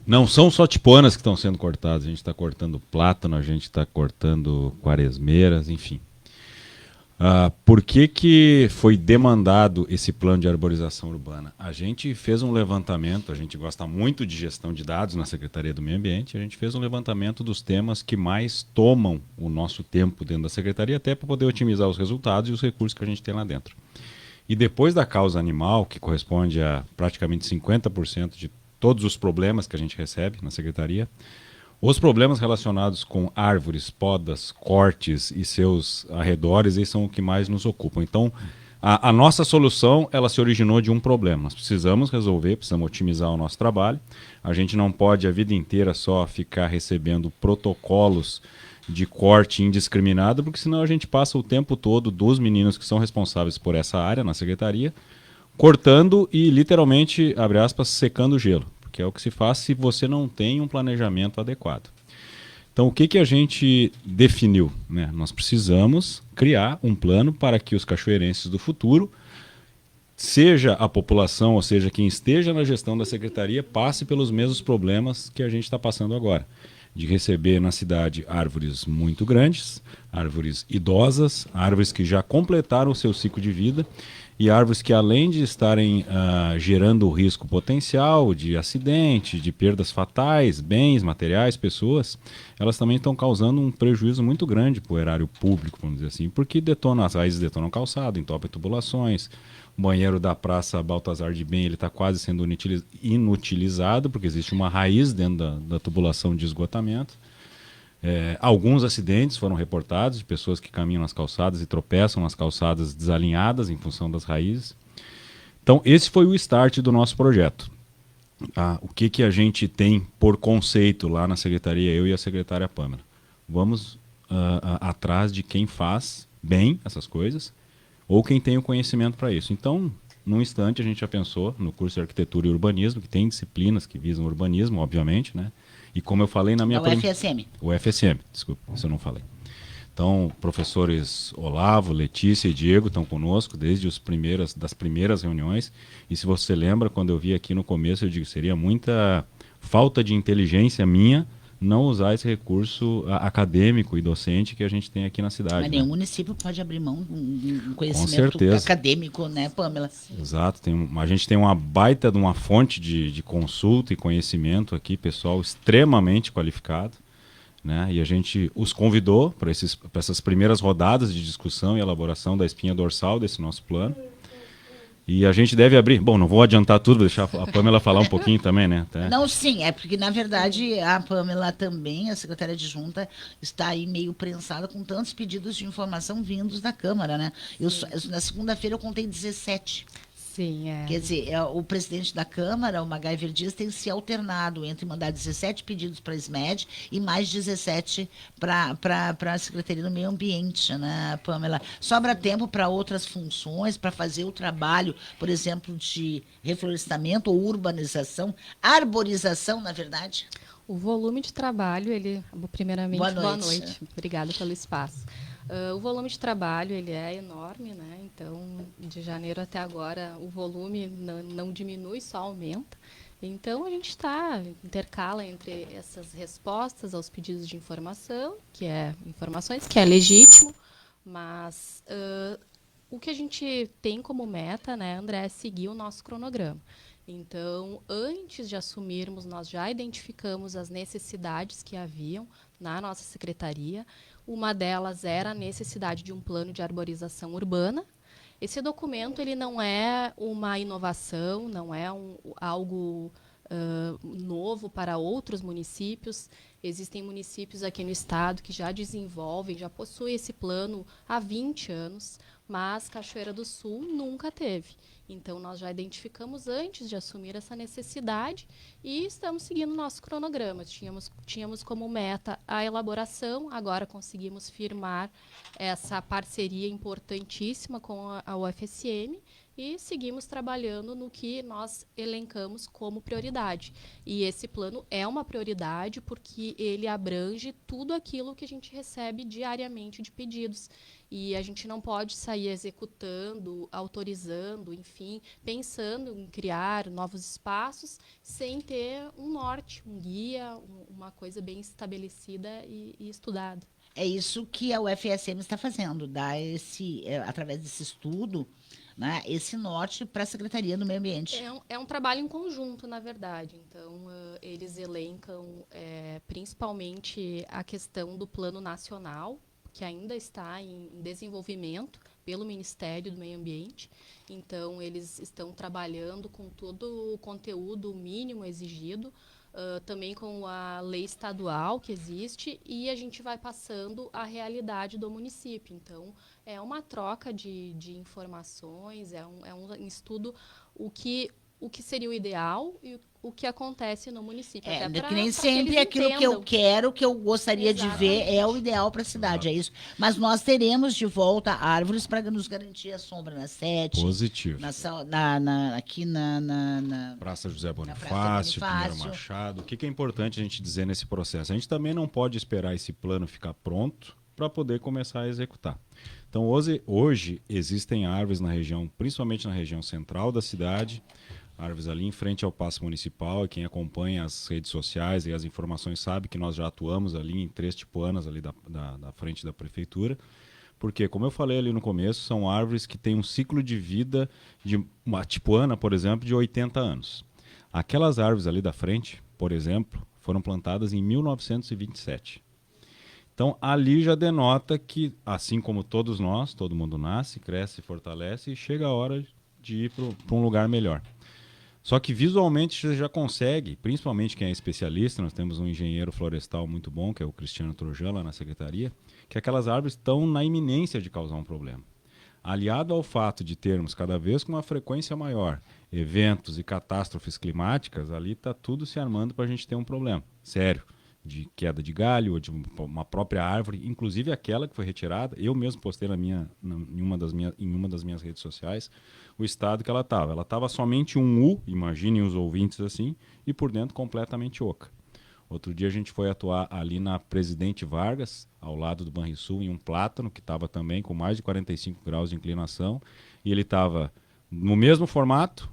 Não são só tipuanas que estão sendo cortadas, a gente está cortando plátano, a gente está cortando quaresmeiras, enfim. Por que foi demandado esse plano de arborização urbana? A gente fez um levantamento, a gente gosta muito de gestão de dados na Secretaria do Meio Ambiente, a gente fez um levantamento dos temas que mais tomam o nosso tempo dentro da Secretaria, até para poder otimizar os resultados e os recursos que a gente tem lá dentro. E depois da causa animal, que corresponde a praticamente 50% de todos os problemas que a gente recebe na Secretaria, os problemas relacionados com árvores, podas, cortes e seus arredores, eles são o que mais nos ocupam. Então, a nossa solução, ela se originou de um problema. Nós precisamos resolver, precisamos otimizar o nosso trabalho. A gente não pode a vida inteira só ficar recebendo protocolos de corte indiscriminado, porque senão a gente passa o tempo todo dos meninos que são responsáveis por essa área na secretaria, cortando e literalmente, abre aspas, secando o gelo, que é o que se faz se você não tem um planejamento adequado. Então, o que a gente definiu? Né? Nós precisamos criar um plano para que os cachoeirenses do futuro, seja a população, ou seja, quem esteja na gestão da secretaria, passe pelos mesmos problemas que a gente está passando agora. De receber na cidade árvores muito grandes, árvores idosas, árvores que já completaram o seu ciclo de vida, e árvores que, além de estarem gerando risco potencial de acidente, de perdas fatais, bens, materiais, pessoas, elas também estão causando um prejuízo muito grande para o erário público, vamos dizer assim, porque as raízes detonam calçado, entopem tubulações. O banheiro da Praça Baltazar de Bem está quase sendo inutilizado, porque existe uma raiz dentro da tubulação de esgotamento. Alguns acidentes foram reportados de pessoas que caminham nas calçadas e tropeçam nas calçadas desalinhadas em função das raízes. Então, esse foi o start do nosso projeto. O que a gente tem por conceito lá na secretaria, eu e a secretária Pâmela? Vamos atrás de quem faz bem essas coisas ou quem tem o conhecimento para isso. Então, num instante, a gente já pensou no curso de Arquitetura e Urbanismo, que tem disciplinas que visam urbanismo, obviamente, né? E como eu falei na minha... O FSM. O FSM, desculpa, isso eu não falei. Então, professores Olavo, Letícia e Diego estão conosco desde das primeiras reuniões. E se você lembra, quando eu vi aqui no começo, eu digo, seria muita falta de inteligência minha não usar esse recurso acadêmico e docente que a gente tem aqui na cidade. Mas nenhum município pode abrir mão de um conhecimento certeza. acadêmico, né, Pâmela? Exato. A gente tem uma baita de uma fonte de consulta e conhecimento aqui, pessoal extremamente qualificado. Né? E a gente os convidou para essas primeiras rodadas de discussão e elaboração da espinha dorsal desse nosso plano. E a gente deve abrir... Bom, não vou adiantar tudo, vou deixar a Pâmela falar um pouquinho também, né? Não, sim, é porque, na verdade, a Pâmela também, a secretária adjunta, está aí meio prensada com tantos pedidos de informação vindos da Câmara, né? Na segunda-feira eu contei 17. Sim, Quer dizer, o presidente da Câmara, o MacGyver Dias, tem se alternado entre mandar 17 pedidos para a SMED e mais 17 para a Secretaria do Meio Ambiente, né, Pâmela? Sobra tempo para outras funções, para fazer o trabalho, por exemplo, de reflorestamento ou urbanização, arborização, na verdade? O volume de trabalho, primeiramente, boa noite. Obrigada pelo espaço. O volume de trabalho ele é enorme, né? Então, de janeiro até agora, o volume não diminui, só aumenta. Então, a gente intercala entre essas respostas aos pedidos de informação, que é legítimo, mas o que a gente tem como meta, né, André, é seguir o nosso cronograma. Então, antes de assumirmos, nós já identificamos as necessidades que haviam na nossa secretaria. Uma delas era a necessidade de um plano de arborização urbana. Esse documento ele não é uma inovação, não é algo novo para outros municípios. Existem municípios aqui no estado que já desenvolvem, já possuem esse plano há 20 anos, mas Cachoeira do Sul nunca teve. Então, nós já identificamos antes de assumir essa necessidade e estamos seguindo o nosso cronograma. Tínhamos como meta a elaboração, agora conseguimos firmar essa parceria importantíssima com a UFSM e seguimos trabalhando no que nós elencamos como prioridade. E esse plano é uma prioridade porque ele abrange tudo aquilo que a gente recebe diariamente de pedidos. E a gente não pode sair executando, autorizando, enfim, pensando em criar novos espaços sem ter um norte, um guia, uma coisa bem estabelecida e estudada. É isso que a UFSM está fazendo, dar através desse estudo, né, esse norte para a Secretaria do Meio Ambiente. É um trabalho em conjunto, na verdade. Então, eles elencam principalmente a questão do Plano Nacional, que ainda está em desenvolvimento pelo Ministério do Meio Ambiente. Então, eles estão trabalhando com todo o conteúdo mínimo exigido, também com a lei estadual que existe, e a gente vai passando a realidade do município. Então, é uma troca de informações, é um estudo o que seria o ideal e o que acontece no município. Que nem sempre aquilo que eu quero, que eu gostaria de ver é o ideal para a cidade, é isso. Mas nós teremos de volta árvores para nos garantir a sombra na Sete. Positivo. Aqui na Praça José Bonifácio, Pinheiro Machado. O que é importante a gente dizer nesse processo? A gente também não pode esperar esse plano ficar pronto para poder começar a executar. Então, hoje existem árvores na região, principalmente na região central da cidade, árvores ali em frente ao Paço Municipal, e quem acompanha as redes sociais e as informações sabe que nós já atuamos ali em 3 tipuanas ali da frente da prefeitura, porque, como eu falei ali no começo, são árvores que têm um ciclo de vida de uma tipuana, por exemplo, de 80 anos. Aquelas árvores ali da frente, por exemplo, foram plantadas em 1927. Então, ali já denota que, assim como todos nós, todo mundo nasce, cresce, fortalece e chega a hora de ir para um lugar melhor. Só que visualmente você já consegue, principalmente quem é especialista, nós temos um engenheiro florestal muito bom, que é o Cristiano Trojan, lá na secretaria, que aquelas árvores estão na iminência de causar um problema. Aliado ao fato de termos cada vez com uma frequência maior eventos e catástrofes climáticas, ali está tudo se armando para a gente ter um problema sério, de queda de galho, ou de uma própria árvore, inclusive aquela que foi retirada. Eu mesmo postei em uma das minhas redes sociais o estado que ela estava. Ela estava somente um U, imaginem os ouvintes assim, e por dentro completamente oca. Outro dia a gente foi atuar ali na Presidente Vargas, ao lado do Banrisul, em um plátano que estava também com mais de 45 graus de inclinação, e ele estava no mesmo formato,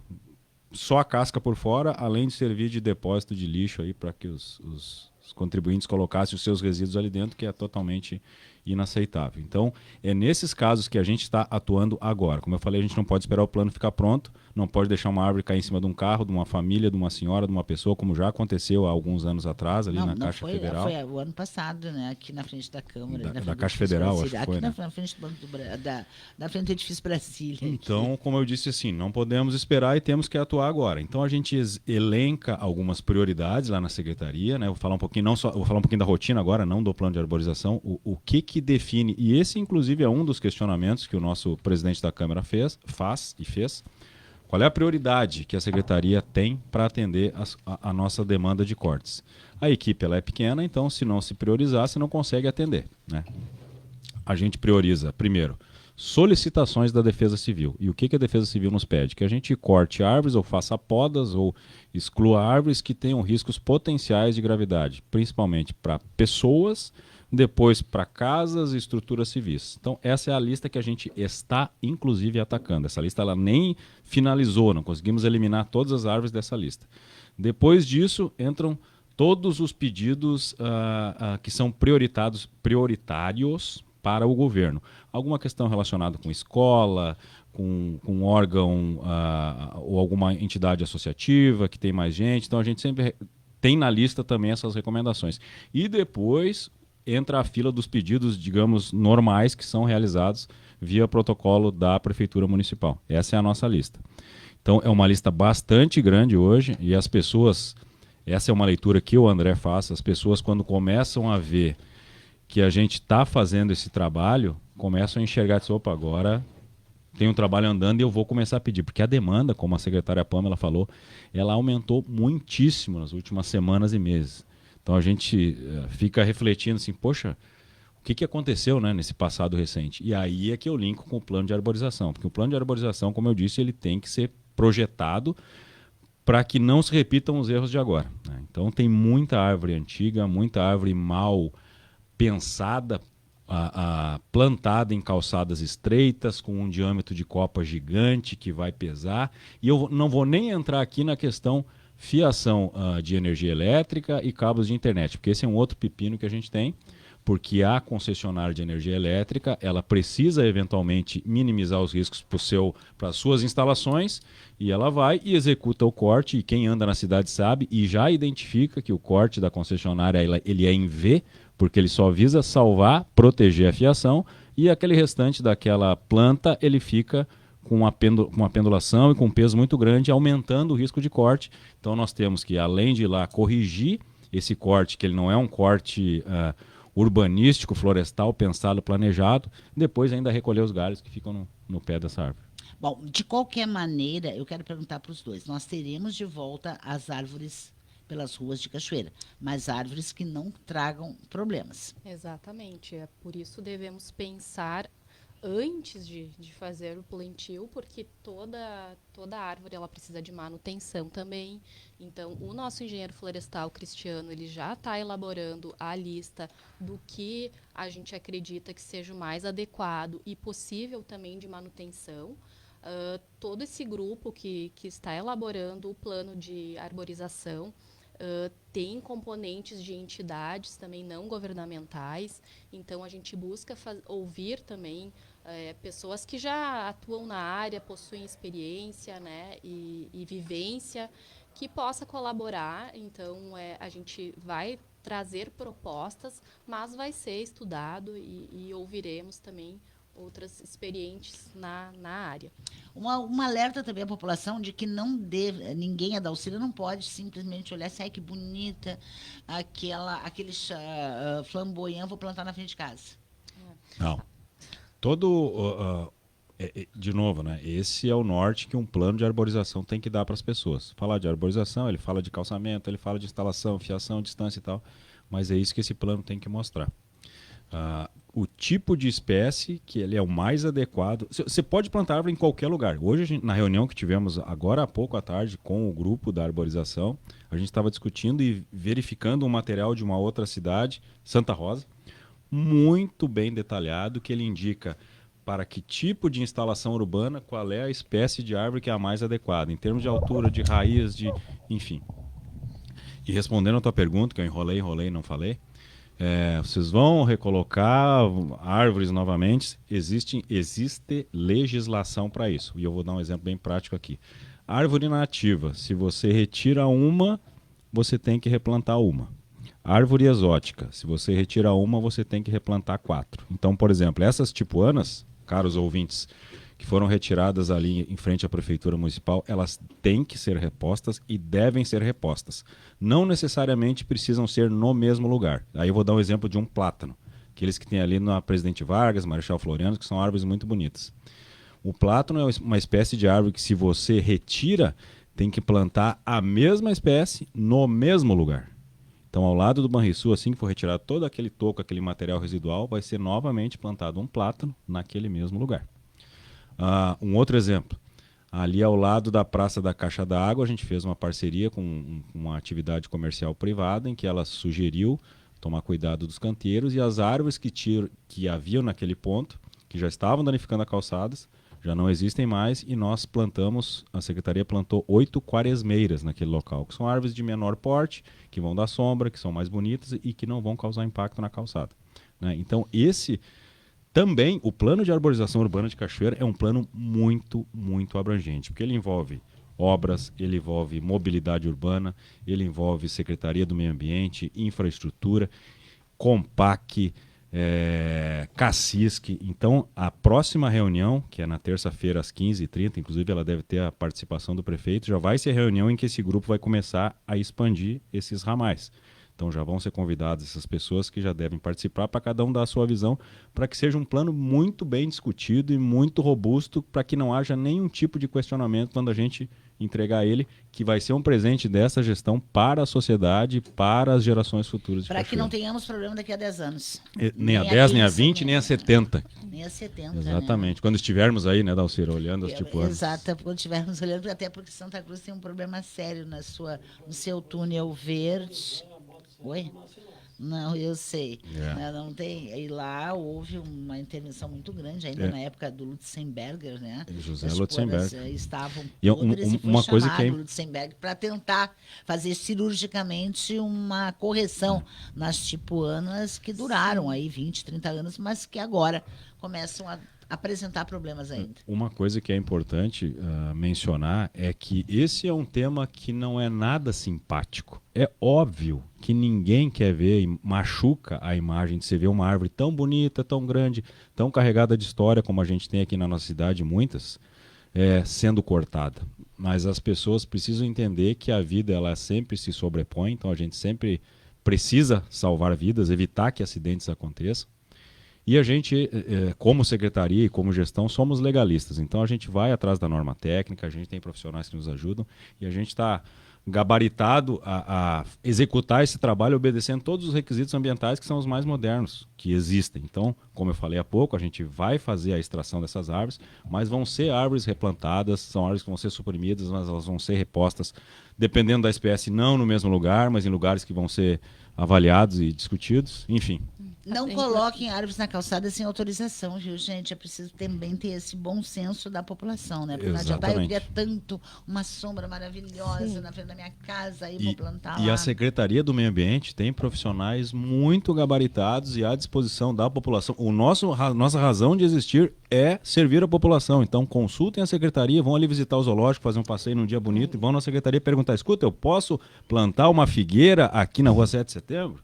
só a casca por fora, além de servir de depósito de lixo aí para que os contribuintes colocassem os seus resíduos ali dentro, que é totalmente inaceitável. Então, é nesses casos que a gente está atuando agora. Como eu falei, a gente não pode esperar o plano ficar pronto, não pode deixar uma árvore cair em cima de um carro, de uma família, de uma senhora, de uma pessoa, como já aconteceu há alguns anos atrás, ali na Caixa Federal. Foi o ano passado, né? Aqui na frente da Câmara. Da Caixa Federal, acho que foi, aqui na frente do Banco na frente do edifício Brasília. Então, como eu disse assim, não podemos esperar e temos que atuar agora. Então, a gente elenca algumas prioridades lá na Secretaria, né? Vou falar um pouquinho da rotina agora, não do plano de arborização, o que define, e esse inclusive é um dos questionamentos que o nosso presidente da Câmara fez. Qual é a prioridade que a Secretaria tem para atender a nossa demanda de cortes? A equipe ela é pequena, então se não se priorizar, você não consegue atender, né? A gente prioriza, primeiro, solicitações da Defesa Civil. E o que a Defesa Civil nos pede? Que a gente corte árvores ou faça podas ou exclua árvores que tenham riscos potenciais de gravidade, principalmente para pessoas, depois para casas e estruturas civis. Então, essa é a lista que a gente está, inclusive, atacando. Essa lista ela nem finalizou, não conseguimos eliminar todas as árvores dessa lista. Depois disso, entram todos os pedidos que são prioritários para o governo. Alguma questão relacionada com escola, com órgão ou alguma entidade associativa que tem mais gente. Então, a gente sempre tem na lista também essas recomendações. E depois entra a fila dos pedidos, digamos, normais que são realizados via protocolo da Prefeitura Municipal. Essa é a nossa lista. Então, é uma lista bastante grande hoje e as pessoas, essa é uma leitura que o André faz, as pessoas quando começam a ver que a gente está fazendo esse trabalho, começam a enxergar, opa, agora tem um trabalho andando e eu vou começar a pedir, porque a demanda, como a secretária Pamela falou, ela aumentou muitíssimo nas últimas semanas e meses. Então a gente fica refletindo assim, poxa, O que aconteceu, né, nesse passado recente? E aí é que eu linko com o plano de arborização, porque o plano de arborização, como eu disse, ele tem que ser projetado para que não se repitam os erros de agora, né? Então tem muita árvore antiga, muita árvore mal pensada, plantada em calçadas estreitas, com um diâmetro de copa gigante que vai pesar. E eu não vou nem entrar aqui na questão fiação de energia elétrica e cabos de internet, porque esse é um outro pepino que a gente tem, porque a concessionária de energia elétrica ela precisa eventualmente minimizar os riscos para as suas instalações, e ela vai e executa o corte, e quem anda na cidade sabe e já identifica que o corte da concessionária ele é em V, porque ele só visa salvar, proteger a fiação, e aquele restante daquela planta ele fica com uma pendulação e com um peso muito grande, aumentando o risco de corte. Então nós temos que, além de ir lá corrigir esse corte, que ele não é um corte urbanístico, florestal, pensado, planejado, depois ainda recolher os galhos que ficam no pé dessa árvore. Bom, de qualquer maneira, eu quero perguntar para os dois. Nós teremos de volta as árvores pelas ruas de Cachoeira, mas árvores que não tragam problemas. Exatamente. É por isso devemos pensar antes de fazer o plantio, porque toda árvore ela precisa de manutenção também. Então, o nosso engenheiro florestal Cristiano ele já está elaborando a lista do que a gente acredita que seja o mais adequado e possível também de manutenção. Todo esse grupo que está elaborando o plano de arborização tem componentes de entidades também não governamentais, então a gente busca ouvir também pessoas que já atuam na área, possuem experiência, né, e vivência, que possa colaborar. Então a gente vai trazer propostas, mas vai ser estudado e ouviremos também outras experientes na área. Um alerta também à população de que ninguém, a Dalcília, não pode simplesmente olhar assim, ai, que bonita, aquele flamboyant, vou plantar na frente de casa. Não. De novo, né? Esse é o norte que um plano de arborização tem que dar para as pessoas. Falar de arborização, ele fala de calçamento, ele fala de instalação, fiação, distância e tal, mas é isso que esse plano tem que mostrar. O tipo de espécie que ele é o mais adequado. Você pode plantar árvore em qualquer lugar. Hoje, na reunião que tivemos agora há pouco à tarde com o grupo da arborização, a gente estava discutindo e verificando um material de uma outra cidade, Santa Rosa, muito bem detalhado, que ele indica para que tipo de instalação urbana, qual é a espécie de árvore que é a mais adequada, em termos de altura, de raiz, enfim. E respondendo a tua pergunta, que eu enrolei, não falei, vocês vão recolocar árvores novamente, existe legislação para isso. E eu vou dar um exemplo bem prático aqui. Árvore nativa, se você retira uma, você tem que replantar uma. Árvore exótica, se você retira uma, você tem que replantar 4. Então, por exemplo, essas tipuanas, caros ouvintes, que foram retiradas ali em frente à Prefeitura Municipal, elas têm que ser repostas e devem ser repostas. Não necessariamente precisam ser no mesmo lugar. Aí eu vou dar um exemplo de um plátano. Aqueles que tem ali na Presidente Vargas, Marechal Floriano, que são árvores muito bonitas. O plátano é uma espécie de árvore que, se você retira, tem que plantar a mesma espécie no mesmo lugar. Então, ao lado do Banrisul, assim que for retirado todo aquele toco, aquele material residual, vai ser novamente plantado um plátano naquele mesmo lugar. Um outro exemplo, ali ao lado da Praça da Caixa d'Água, a gente fez uma parceria com uma atividade comercial privada, em que ela sugeriu tomar cuidado dos canteiros, e as árvores que haviam naquele ponto, que já estavam danificando as calçadas, já não existem mais, e nós plantamos, a Secretaria plantou 8 quaresmeiras naquele local, que são árvores de menor porte, que vão dar sombra, que são mais bonitas e que não vão causar impacto na calçada, né? Então também, o plano de arborização urbana de Cachoeira é um plano muito, muito abrangente, porque ele envolve obras, ele envolve mobilidade urbana, ele envolve Secretaria do Meio Ambiente, infraestrutura, Compac, Cacisc. Então, a próxima reunião, que é na terça-feira às 15h30, inclusive ela deve ter a participação do prefeito, já vai ser a reunião em que esse grupo vai começar a expandir esses ramais. Então já vão ser convidadas essas pessoas que já devem participar, para cada um dar a sua visão, para que seja um plano muito bem discutido e muito robusto, para que não haja nenhum tipo de questionamento quando a gente entregar a ele, que vai ser um presente dessa gestão para a sociedade, para as gerações futuras de Para que não Cachoeira. tenhamos problema daqui a 10 anos. Nem a 10, nem a 20, aqueles- nem a 70. Nem a 70, Exatamente. Quando estivermos aí, né, Dalcira, olhando as tipo anos. Exato, quando estivermos olhando, até porque Santa Cruz tem um problema sério no seu túnel verde. Oi? Não, eu sei. Não tem. E lá houve uma intervenção muito grande, ainda na época do Lutzenberger, né? José As Lutzenberger. Tipuanas, estavam E podres e foi uma coisa chamado que é Lutzenberger para tentar fazer cirurgicamente uma correção nas tipuanas que duraram aí 20, 30 anos, mas que agora começam a apresentar problemas ainda. Uma coisa que é importante mencionar é que esse é um tema que não é nada simpático. É óbvio que ninguém quer ver e machuca a imagem de você ver uma árvore tão bonita, tão grande, tão carregada de história como a gente tem aqui na nossa cidade, muitas, sendo cortada. Mas as pessoas precisam entender que a vida ela sempre se sobrepõe, então a gente sempre precisa salvar vidas, evitar que acidentes aconteçam. E a gente, como secretaria e como gestão, somos legalistas. Então a gente vai atrás da norma técnica, a gente tem profissionais que nos ajudam e a gente está gabaritado a executar esse trabalho obedecendo todos os requisitos ambientais que são os mais modernos que existem. Então, como eu falei há pouco, a gente vai fazer a extração dessas árvores, mas vão ser árvores replantadas, são árvores que vão ser suprimidas, mas elas vão ser repostas, dependendo da espécie, não no mesmo lugar, mas em lugares que vão ser avaliados e discutidos, enfim. Não Assim, coloquem árvores na calçada sem autorização, viu, gente? É preciso também ter esse bom senso da população, né? Porque não adianta, eu queria tanto uma sombra maravilhosa na frente da minha casa, aí vou plantar E lá. a Secretaria do Meio Ambiente tem profissionais muito gabaritados e à disposição da população. Nossa razão de existir é servir a população. Então consultem a Secretaria, vão ali visitar o zoológico, fazer um passeio num dia bonito e vão na Secretaria perguntar, escuta, eu posso plantar uma figueira aqui na Rua 7 de Setembro?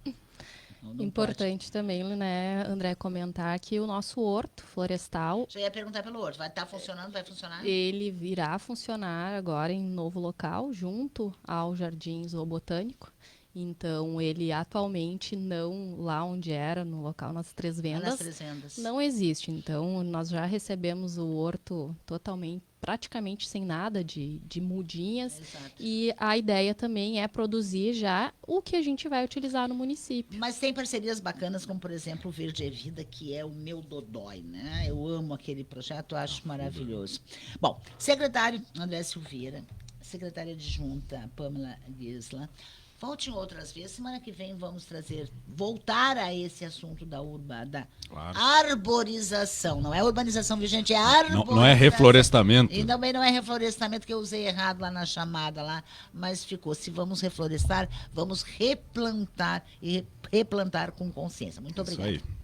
Não Importante também, né, André, comentar que o nosso horto florestal, Já ia perguntar pelo horto. Vai estar funcionando? Vai funcionar? ele virá funcionar agora em novo local, junto ao Jardim Zoobotânico. Então, ele atualmente não lá onde era, no local nas Três Vendas, Nas 300. não existe. Então, nós já recebemos o horto totalmente, praticamente sem nada de mudinhas. Exato. E a ideia também é produzir já o que a gente vai utilizar no município. Mas tem parcerias bacanas, como, por exemplo, o Verde é Vida, que é o meu dodói, né? Eu amo aquele projeto, acho maravilhoso. Bom, secretário André Silveira, secretária adjunta Pamela Gisla, volte em outras vezes. Semana que vem vamos voltar a esse assunto da Claro. arborização. Não é urbanização, viu, gente? É arborização. Não é reflorestamento. E também não é reflorestamento, que eu usei errado lá na chamada, lá, mas ficou. Se vamos reflorestar, vamos replantar e replantar com consciência. Muito Isso obrigada. aí.